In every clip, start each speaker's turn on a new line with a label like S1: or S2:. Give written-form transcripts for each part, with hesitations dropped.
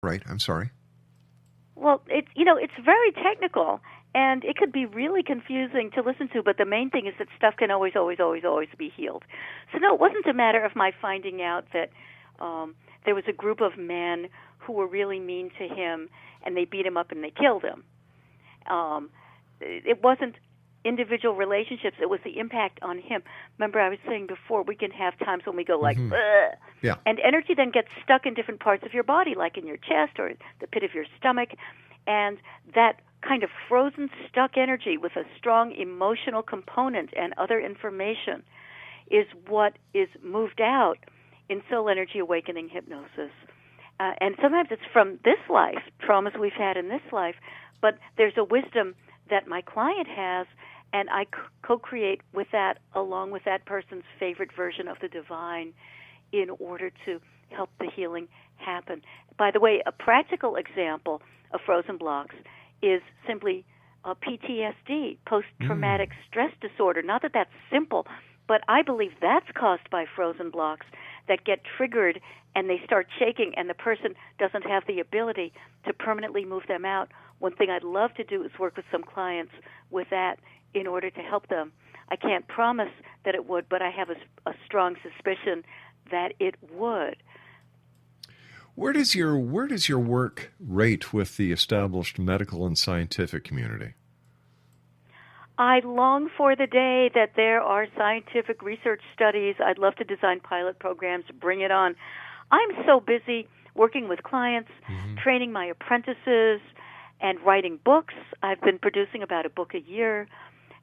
S1: right? I'm sorry.
S2: Well, it's very technical, and it could be really confusing to listen to, but the main thing is that stuff can always, always, always, always be healed. So no, it wasn't a matter of my finding out that there was a group of men who were really mean to him, and they beat him up and they killed him. It wasn't individual relationships. It was the impact on him. Remember, I was saying before, we can have times when we go like, ugh.
S1: Yeah.
S2: And energy then gets stuck in different parts of your body, like in your chest or the pit of your stomach. And that kind of frozen, stuck energy with a strong emotional component and other information is what is moved out in soul energy awakening hypnosis. And sometimes it's from this life, traumas we've had in this life, but there's a wisdom that my client has, and I co-create with that along with that person's favorite version of the divine in order to help the healing happen. By the way, a practical example of frozen blocks is simply PTSD, post-traumatic stress disorder. Not that that's simple, but I believe that's caused by frozen blocks that get triggered and they start shaking and the person doesn't have the ability to permanently move them out. One thing I'd love to do is work with some clients with that in order to help them. I can't promise that it would, but I have a strong suspicion that it would.
S1: Where does your work rate with the established medical and scientific community?
S2: I long for the day that there are scientific research studies. I'd love to design pilot programs, bring it on. I'm so busy working with clients, training my apprentices, and writing books. I've been producing about a book a year,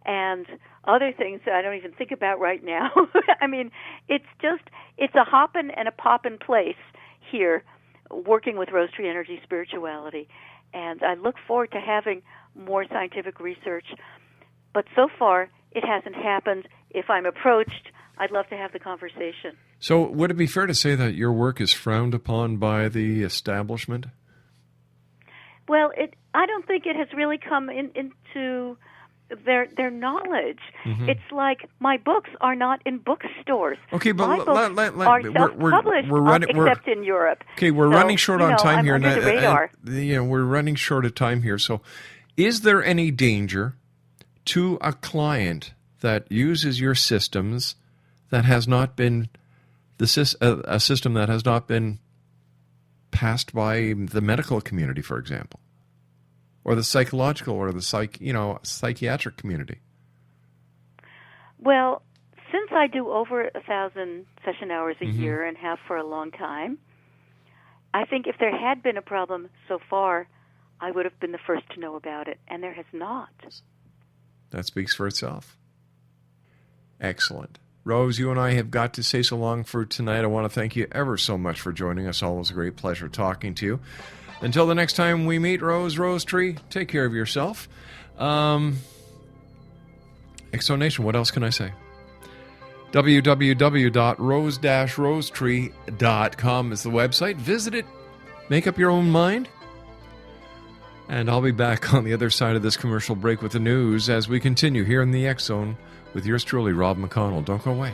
S2: and other things that I don't even think about right now. I mean, it's a hoppin' and a poppin' place here, working with Rosetree Energy Spirituality. And I look forward to having more scientific research. But so far, it hasn't happened. If I'm approached, I'd love to have the conversation.
S1: So would it be fair to say that your work is frowned upon by the establishment?
S2: Well, I don't think it has really come into their knowledge. It's like my books are not in bookstores.
S1: Okay, but
S2: my books are self-published, except in Europe.
S1: Okay, we're running short on time here.
S2: Under the radar.
S1: We're running short of time here. So is there any danger to a client that uses your systems that has not been a system that has not been passed by the medical community, for example, or the psychological or the psychiatric community?
S2: Well, since I do over 1,000 session hours a year and have for a long time, I think if there had been a problem so far, I would have been the first to know about it, and there has not.
S1: That speaks for itself. Excellent. Rose, you and I have got to say so long for tonight. I want to thank you ever so much for joining us. Always a great pleasure talking to you. Until the next time we meet, Rosetree, take care of yourself. Exonation, what else can I say? www.rose-rosetree.com is the website. Visit it. Make up your own mind. And I'll be back on the other side of this commercial break with the news as we continue here in the X Zone with yours truly, Rob McConnell. Don't go away.